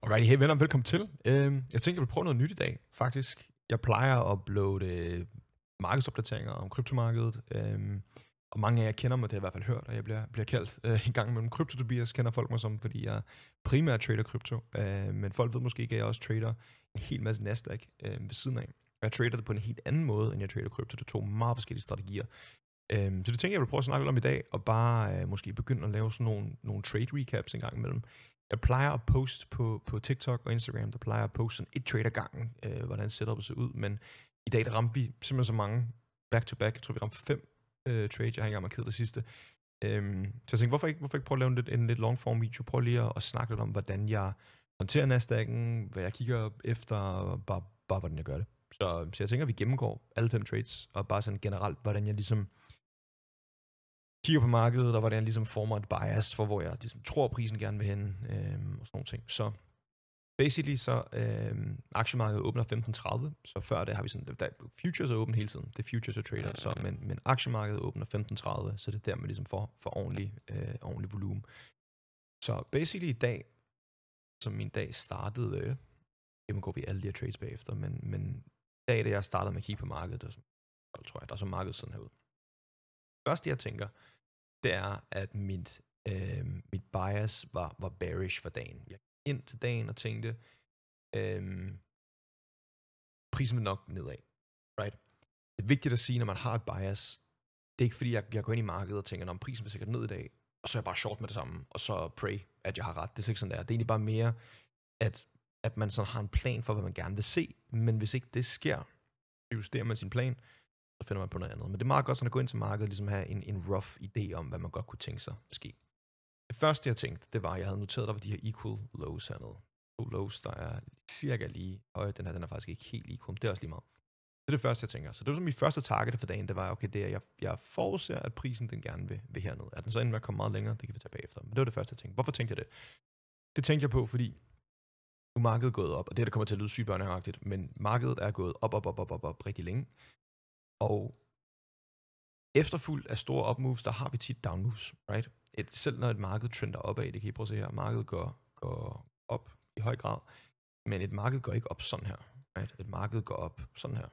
Alrighty, hey venner, velkommen til. Jeg tænkte, jeg vil prøve noget nyt i dag, faktisk. Jeg plejer at uploade markedsopdateringer om kryptomarkedet, og mange af jer kender mig, det har jeg i hvert fald hørt, og jeg bliver kaldt en gang imellem Krypto-Tobias, kender folk mig som, fordi jeg primært trader krypto, men folk ved måske ikke, at jeg også trader en hel masse Nasdaq ved siden af. Jeg trader det på en helt anden måde, end jeg trader krypto. Det er to meget forskellige strategier. Så det tænker jeg vil prøve at snakke lidt om i dag, og bare måske begynde at lave sådan nogle trade recaps en gang imellem. Jeg plejer at poste på TikTok og Instagram, der plejer at poste sådan et trade ad gangen, hvordan setupet ser ud, men i dag der ramte vi simpelthen så mange back-to-back. Jeg tror, vi ramte 5 trades. Jeg har ikke engang markeret det sidste. Så jeg tænkte, hvorfor ikke prøve at lave en lidt long form video? Prøv lige at snakke lidt om, hvordan jeg håndterer Nasdaq'en, hvad jeg kigger efter, og bare hvordan jeg gør det. Så jeg tænker, at vi gennemgår alle 5 trades, og bare sådan generelt, hvordan jeg ligesom kigger på markedet, og hvordan jeg ligesom former et bias for, hvor jeg ligesom tror, prisen gerne vil hen, og sådan nogle ting. Så basically så, aktiemarkedet åbner 15.30, så før det har vi sådan, futures er åbent hele tiden, det er futures og trader, så, men aktiemarkedet åbner 15.30, så det er der, man ligesom får ordentlig volumen. Så basically i dag, som min dag startede, gennemgår vi alle de her trades bagefter, men i dag, da jeg startede med at kigge på markedet, der tror jeg, der så markedet sådan her ud. Første jeg tænker, det er, at mit bias var bearish for dagen. Jeg gik ind til dagen og tænkte, prisen vil nok nedad. Right? Det er vigtigt at sige, når man har et bias, det er ikke fordi, jeg går ind i markedet og tænker, om prisen vil sikkert ned i dag, og så er jeg bare short med det samme, og så pray, at jeg har ret. Det er ikke sådan der. Det er egentlig bare mere, at man sådan har en plan for, hvad man gerne vil se, men hvis ikke det sker, justerer man sin plan, så finder man på noget andet. Men det er meget godt sådan at gå ind til markedet og ligesom have en rough idé om, hvad man godt kunne tænke sig at ske. Det første, jeg tænkte, det var, at jeg havde noteret, der var de her equal lows hernede. 2 lows, der er cirka lige høje. Den her, den er faktisk ikke helt equal, men det er også lige meget. Det er det første, jeg tænker. Så det var mit første target for dagen, det var, okay, det er, jeg forudser, at prisen den gerne vil hernede. Er den så ender med at komme meget længere, det kan vi tage bagefter. Men det var det første, jeg tænkte. Hvorfor tænkte jeg det? Det tænkte jeg på, fordi nu er markedet gået op, og det kommer til at lyde sygt børneagtigt, men markedet er gået op rigtig længe. Og efterfulgt af store up moves, der har vi tit down moves, right? Selv når et marked trender opad, det kan I prøve at se her, markedet går op i høj grad, men et marked går ikke op sådan her, right? Et marked går op sådan her.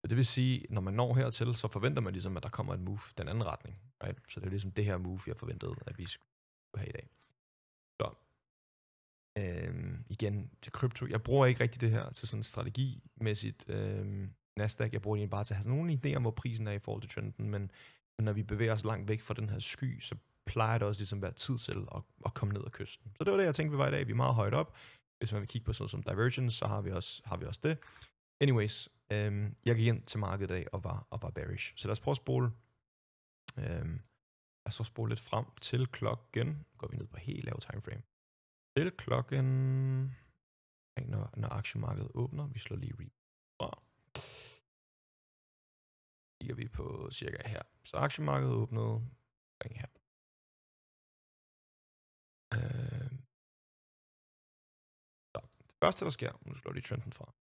Så det vil sige, når man når hertil, så forventer man ligesom, at der kommer et move den anden retning, right? Så det er ligesom det her move, jeg forventede, at vi skulle have i dag. Så igen til krypto, jeg bruger ikke rigtig det her til sådan strategimæssigt, Nasdaq, jeg bruger det bare til at have sådan nogle idéer om, hvor prisen er i forhold til trenden, men når vi bevæger os langt væk fra den her sky, så plejer det også ligesom at være tid til at komme ned ad kysten. Så det var det, jeg tænkte, vi var i dag. Vi er meget højt op. Hvis man vil kigge på sådan noget som divergence, så har vi også det. Anyways, jeg gik ind til markedet i dag og var bearish. Så lad os prøve at spole. Lad os så spole lidt frem til klokken. Går vi ned på helt lav timeframe. Til klokken, når aktiemarkedet åbner, vi slår lige fra. Kigger vi på cirka her. Så aktiemarkedet åbnede her. Så det første, der sker, nu slår de trenden fra.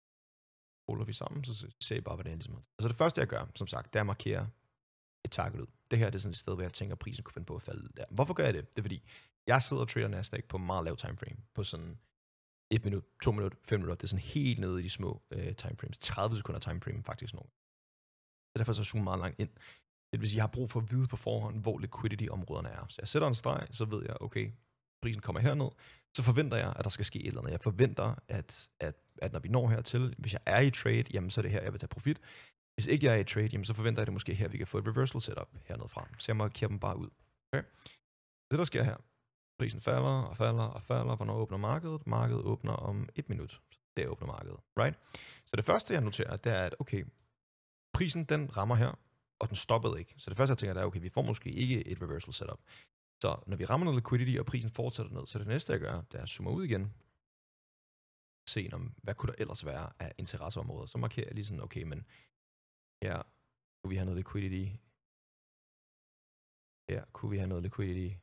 Ruller vi sammen, så ser I bare, hvad det er ligesom. Altså det første, jeg gør, som sagt, det er at markere et target ud. Det her det er sådan et sted, hvor jeg tænker, at prisen kunne finde på at falde der. Hvorfor gør jeg det? Det er fordi, jeg sidder og trader Nasdaq på meget lav timeframe. På sådan 1 minut, 2 minutter, 5 minutter. Det er sådan helt nede i de små timeframes. 30 sekunder timeframe faktisk nogle. Så derfor så zoome meget langt ind. Det vil sige, jeg har brug for at vide på forhånd, hvor liquidity-områderne er. Så jeg sætter en streg, så ved jeg, okay, prisen kommer herned. Så forventer jeg, at der skal ske et eller andet. Jeg forventer, at når vi når hertil, hvis jeg er i trade, jamen så er det her, jeg vil tage profit. Hvis ikke jeg er i trade, jamen så forventer jeg det måske her, vi kan få et reversal setup hernede fra. Så jeg markerer dem bare ud. Okay? Det der sker her, prisen falder. Hvornår åbner markedet? Markedet åbner om 1 minut. Der åbner markedet. Right? Så det første, jeg noterer, det er, at okay, prisen den rammer her, og den stoppede ikke. Så det første, jeg tænker, det er, okay, vi får måske ikke et reversal setup. Så når vi rammer noget liquidity, og prisen fortsætter ned, så det næste, jeg gør, det er at zoome ud igen. Se, hvad kunne der ellers være af interesseområder. Så markerer jeg lige sådan, okay, men her kunne vi have noget liquidity. Her kunne vi have noget liquidity.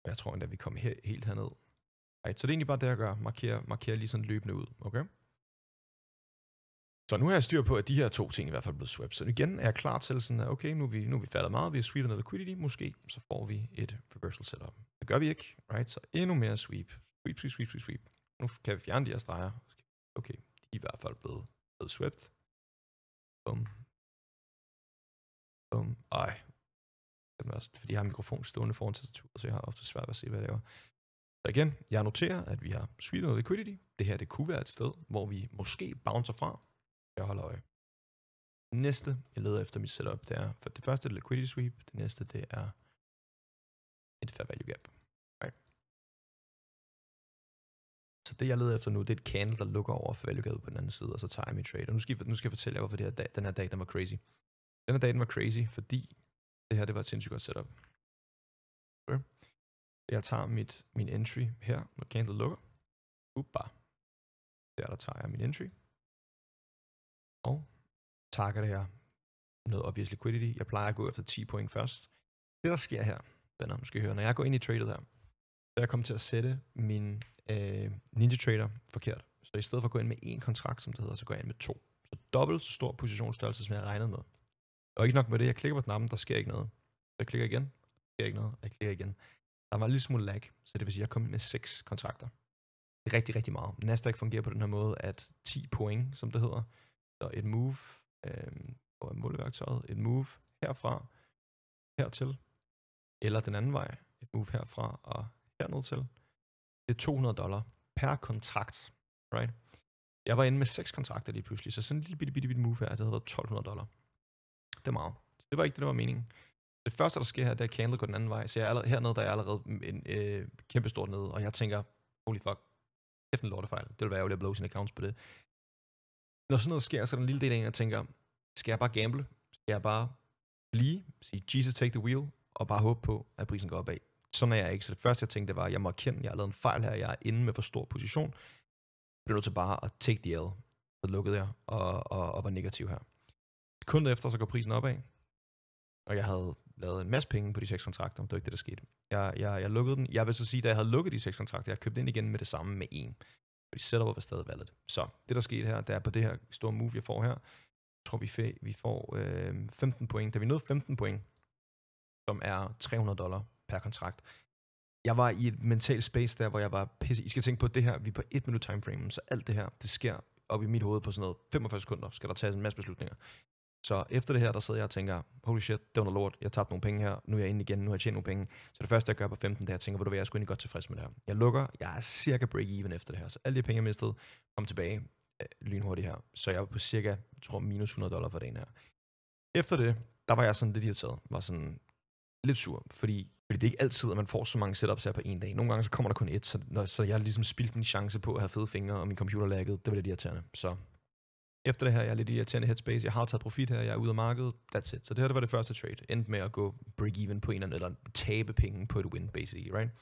Og jeg tror endda, vi kommer helt herned. Right, så det er egentlig bare det, jeg gør. Markerer lige sådan løbende ud, okay? Så nu har jeg styr på, at de her 2 ting i hvert fald er blevet swept. Så igen er jeg klar til sådan, at okay, nu er vi faldet meget, vi har sweepet noget liquidity, måske så får vi et reversal setup. Det gør vi ikke, right? Så endnu mere sweep. Sweep. Nu kan vi fjerne de her streger. Okay, de er i hvert fald blevet swept. Bum. Ej. Det er også, fordi jeg har mikrofonen stående foran tastaturet, så jeg har ofte svært ved at se, hvad jeg laver. Så igen, jeg noterer, at vi har sweepet noget liquidity. Det her, det kunne være et sted, hvor vi måske bouncer fra. Jeg holder øje. Det næste, jeg leder efter mit setup, det er, for det første er liquidity sweep. Det næste, det er et fair value gap. Okay. Så det, jeg leder efter nu, det er et candle, der lukker over fair value gap på den anden side, og så tager jeg mit trade. Og nu skal jeg fortælle jer, hvorfor den her dag, den var crazy. Den her dag, den var crazy, fordi det her, det var et sindssygt godt setup. Okay. Jeg tager min entry her, når candle lukker. Der tager jeg min entry. Og targeter jeg noget obvious liquidity. Jeg plejer at gå efter 10 point først. Det, der sker her, venner, nu skal I høre, når jeg går ind i tradet her, så er jeg kommet til at sætte min Ninja Trader forkert. Så i stedet for at gå ind med en kontrakt, som det hedder, så går jeg ind med 2. Så dobbelt så stor positionsstørrelse, som jeg har regnet med. Og ikke nok med det, jeg klikker på knappen, der sker ikke noget. Så jeg klikker igen, der sker ikke noget, og jeg klikker igen. Der var en lille smule lag, så det vil sige, at jeg kom ind med 6 kontrakter. Det er rigtig, rigtig meget. Nasdaq fungerer på den her måde, at 10 point, som det hedder, så et move, og måleværktøjet, et move herfra, hertil, eller den anden vej, et move herfra og herned til, det er $200 per kontrakt, right? Jeg var inde med 6 kontrakter lige pludselig, så sådan en lille bitte move her, det havde været $1.200. Det er meget. Så det var ikke det, der var meningen. Det første, der sker her, det er candle går den anden vej, så jeg er hernede, der er allerede en kæmpe stort nede, og jeg tænker, holy fuck, kæft en lortefejl. Det vil være ærgerligt at blow sine accounts på det. Når sådan noget sker, så er der en lille del af en, der tænker, skal jeg bare gamble? Skal jeg bare blive, sige Jesus take the wheel, og bare håbe på, at prisen går opad? Sådan er jeg ikke. Så det første, jeg tænkte, det var, at jeg må erkende, at jeg har lavet en fejl her, jeg er inde med for stor position. Jeg blev nødt til bare at take the L. Så lukkede jeg, og var negativ her. Sekunder efter, så går prisen opad, og jeg havde lavet en masse penge på de 6 kontrakter, det var ikke det, der skete. Jeg lukkede den. Jeg vil så sige, da jeg havde lukket de 6 kontrakter, jeg købte ind igen med det samme med 1. Fordi setup var stadig valgt. Så det, der skete her, det er på det her store move, jeg får her, jeg tror, vi får 15 point. Da vi nåede 15 point, som er $300 per kontrakt. Jeg var i et mental space der, hvor jeg var pisse. I skal tænke på det her, vi er på 1 minut timeframe, så alt det her, det sker op i mit hoved på sådan noget 45 sekunder, skal der tages en masse beslutninger. Så efter det her, der sidder jeg og tænker, holy shit, det var noget lort, jeg tabte nogle penge her, nu er jeg inde igen, nu har jeg tjent nogle penge. Så det første, jeg gør på 15, det er, jeg tænker, hvor du vil, jeg er sgu egentlig godt tilfreds med det her. Jeg lukker, jeg er cirka break-even efter det her, så alle de penge, jeg mistede, kom tilbage lynhurtigt her. Så jeg var på cirka, jeg tror, minus $100 for dagen her. Efter det, der var jeg sådan lidt irriteret, var sådan lidt sur, fordi det er ikke altid, at man får så mange setups her på en dag. Nogle gange, så kommer der kun et, så jeg har ligesom spildt min chance på at have fede fingre, og min computer lagget, det var lidt irriterende. Så efter det her, jeg er lidt irriterende headspace, jeg har taget profit her, jeg er ude af markedet, that's it. Så det her, det var det første trade. Endte med at gå break-even på en eller tabe penge på et win, basically, right?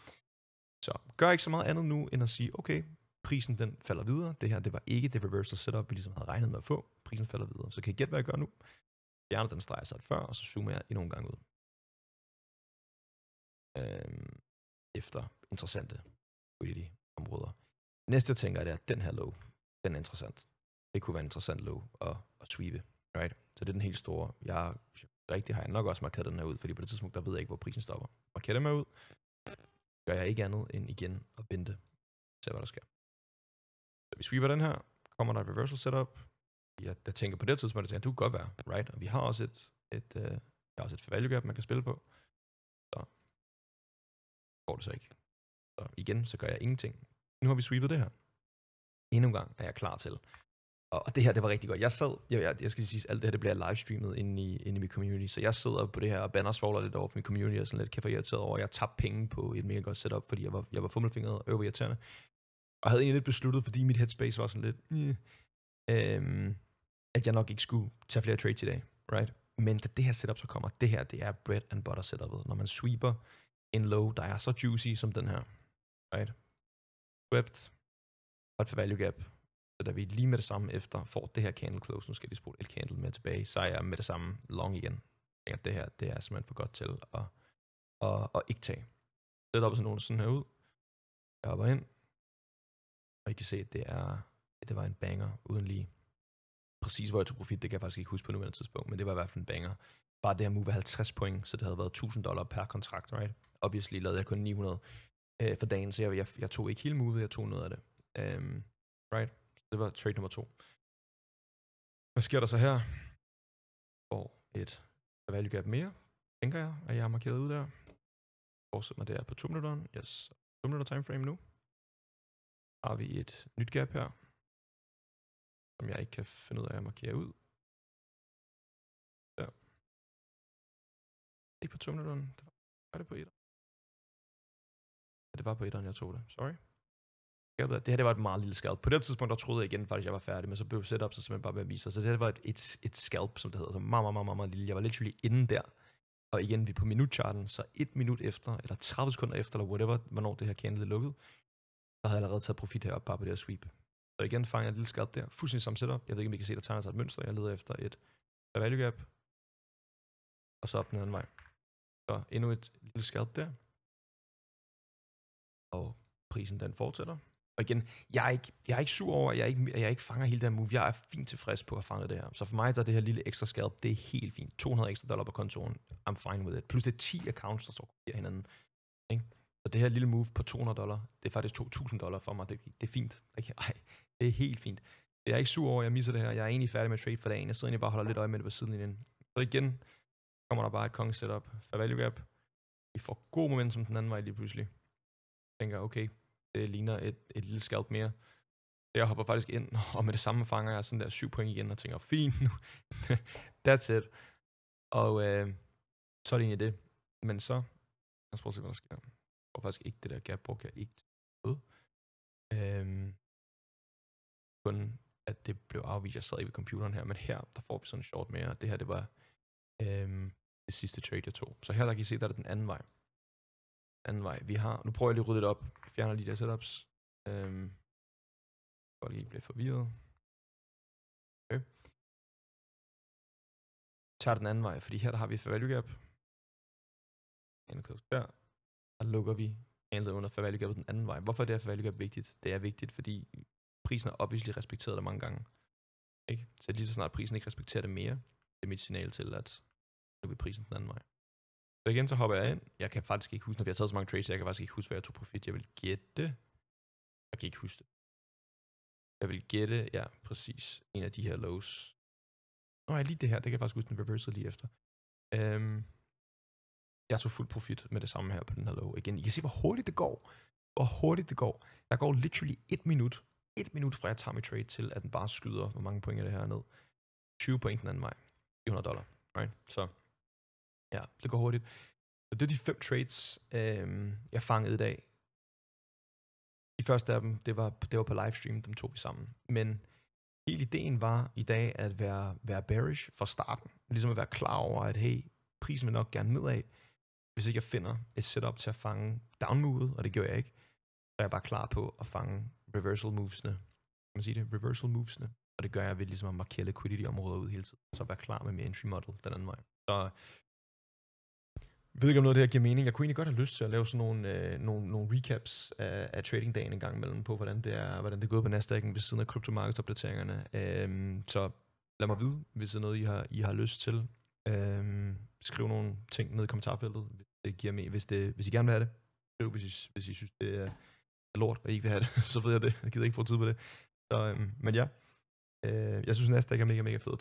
Så gør ikke så meget andet nu, end at sige, okay, prisen den falder videre. Det her, det var ikke det reversal setup, vi ligesom havde regnet med at få. Prisen falder videre. Så kan I gætte, hvad jeg gør nu? Jeg fjerner den streg, jeg satte før, og så zoomer jeg endnu en gang ud. Efter interessante liquidity-områder. Næste, jeg tænker, det er, at den her low, den er interessant. Det kunne være en interessant low at sweepe, right? Så det er den helt store. Jeg rigtig har jeg nok også markeret den her ud, fordi på det tidspunkt, der ved jeg ikke, hvor prisen stopper. Markerer den her ud, gør jeg ikke andet end igen at vente. Se, hvad der sker. Så vi sweeper den her, kommer der et reversal setup. Jeg tænker på det tidspunkt, at det kunne godt være, right? Og vi har også et fair value gap, man kan spille på. Så går det så ikke. Så igen, så gør jeg ingenting. Nu har vi sweepet det her. Endnu en gang er jeg klar til. Og det her, det var rigtig godt. Jeg skal sige, alt det her, det bliver livestreamet inde i mit community, så jeg sidder på det her og bannersvogler lidt over for min community, og sådan lidt kæft irriteret over, at jeg tabte penge på et mega godt setup, fordi jeg var fummelfingret og irriterende. Og havde egentlig lidt besluttet, fordi mit headspace var sådan lidt, at jeg nok ikke skulle tage flere trades i dag, right? Men da det her setup så kommer, det her, det er bread and butter setupet. Når man sweeper en low, der er så juicy som den her, right? Swept, og et fair value gap. Så da vi lige med det samme efter får det her candle close, nu skal jeg lige spole et candle med tilbage, så er jeg med det samme long igen. Det her, det er simpelthen for godt til at ikke tage. Det er sådan her ud. Jeg hopper ind, og I kan se, at det var en banger uden lige. Præcis hvor jeg tog profit, det kan jeg faktisk ikke huske på nuværende tidspunkt, men det var i hvert fald en banger. Bare det her move var 50 point, så det havde været $1.000 per kontrakt, right? Obviously lavede jeg kun 900 for dagen, så jeg tog ikke hele movet, jeg tog noget af det. Right? Det var trade nummer 2. Hvad sker der så her? Og et value gap mere, tænker jeg, at jeg har markeret ud der. Fortsæt mig der på 2 minutter. Yes. 2 minutter timeframe nu. Har vi et nyt gap her, som jeg ikke kan finde ud af at markere ud. Der. Ikke på 2 minutter. Var det på 1'eren? Ja, det var på 1'eren, jeg tog det. Sorry. Det her det var et meget lille scalp. På det tidspunkt, der troede jeg igen faktisk, jeg var færdig, men så blev setup så simpelthen bare ved at vise sig. Så det her var et scalp, som det hedder, så meget lille. Jeg var literally inde der. Og igen, vi er på minutcharten, så 1 minut efter, eller 30 sekunder efter, eller whatever, hvornår det her candle er lukket, der havde jeg allerede taget profit heroppe bare på det her sweep. Så igen fanger jeg et lille scalp der. Fuldstændig samme setup. Jeg ved ikke, om I kan se, der tegner sig et mønster. Jeg leder efter et value gap. Og så op den anden vej. Så endnu et lille scalp der. Og prisen den fortsætter. Og igen, jeg er ikke sur over, at jeg ikke fanger hele det her move. Jeg er fint tilfreds på at fange det her. Så for mig, der er det her lille ekstra scalp, det er helt fint. $200 ekstra på kontoen. I'm fine with it. Plus det er 10 accounts, der står her hinanden. Ikke? Så det her lille move på $200, det er faktisk $2.000 for mig. Det er fint. Ej, det er helt fint. Jeg er ikke sur over, at jeg misser det her. Jeg er egentlig færdig med trade for dagen. Jeg sidder egentlig bare og holder lidt øje med det på sidelinjen. Så igen kommer der bare et konge setup for value gap. Vi får god momentum den anden vej lige pludselig. Jeg tænker, okay, det ligner et lille scalp mere. Jeg hopper faktisk ind, og med det samme fanger jeg sådan der 7 point igen, og tænker, fint nu. That's it. Og så er det egentlig det. Men så, lad os prøve at se, hvad der sker. Jeg tror faktisk ikke, det der gap brugte jeg ikke til noget. Kun at det blev afvist, jeg sad ikke ved computeren her, men her, der får vi sådan en short mere. Det her, det var det sidste trade, jeg tog. Så her, der kan I se, der er det den anden vej. Vi har, nu prøver jeg lige at rydde det op. Jeg fjerner lige de der setups. For at I ikke bliver forvirret. Okay. Tager den anden vej, fordi her der har vi fair value gap. Der lukker vi handlet under fair value gap den anden vej. Hvorfor er det her fair value gap vigtigt? Det er vigtigt, fordi prisen har obviously respekteret det mange gange. Ikke? Så lige så snart prisen ikke respekterer det mere, det er mit signal til, at nu vil prisen den anden vej. Så igen, så hopper jeg ind. Jeg kan faktisk ikke huske, når vi har taget så mange trades, jeg kan faktisk ikke huske, hvad jeg tog profit. Jeg vil gætte. Jeg kan ikke huske det. Jeg vil gætte, ja, præcis. En af de her lows. Nå, ja, lige det her. Det kan jeg faktisk huske, den reversede lige efter. Jeg tog fuld profit med det samme her på den her low. Igen, I kan se, hvor hurtigt det går. Der går literally 1 minut. 1 minut fra jeg tager mit trade til, at den bare skyder. Hvor mange point er det her ned? 20 point den anden vej. $400. Right? Så ja, det går hurtigt. Så det er de 5 trades, jeg fangede i dag. De første af dem, det var på livestream, dem tog vi sammen. Men hele ideen var i dag at være bearish fra starten. Ligesom at være klar over, at hey, prisen vil nok gerne nedad. Hvis ikke jeg finder et setup til at fange downmovet, og det gjorde jeg ikke, så er jeg bare klar på at fange reversal movesene. Kan man sige det? Reversal movesene. Og det gør jeg ved ligesom at markere liquidity-områder ud hele tiden. Så være klar med min entry model den anden vej. Så jeg ved ikke, om noget af det her giver mening. Jeg kunne egentlig godt have lyst til at lave sådan nogle recaps af tradingdagen en gang imellem på, hvordan det er gået på Nasdaq'en ved siden af kryptomarkedsopdateringerne. Så lad mig vide, hvis det er noget, I har lyst til. Skriv nogle ting ned i kommentarfeltet, hvis det giver mening. Hvis I gerne vil have det. Skriv, hvis I synes, det er lort, og I ikke vil have det. Så ved jeg det. Jeg gider ikke få tid på det. Så, men ja. Jeg synes Nasdaq er mega fed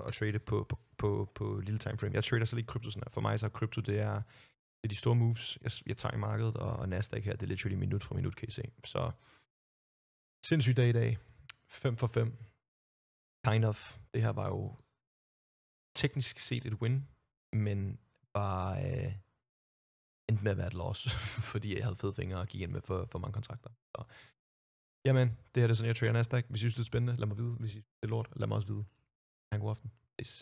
at trade på lille timeframe. Jeg trader så ikke krypto sådan her. For mig så er krypto, det er de store moves, jeg tager i markedet, og Nasdaq her, det er literally minut for minut, kan I se. Så sindssyg dag i dag. 5 for 5. Kind of. Det her var jo teknisk set et win, men bare endte med at være et loss, fordi jeg havde fede fingre og gik ind med for mange kontrakter. Så jamen, det her er sådan, jeg trader Nasdaq. Hvis I synes, det er spændende, lad mig vide. Hvis I synes, det er lort, lad mig også vide. Ha' en god aften. Peace.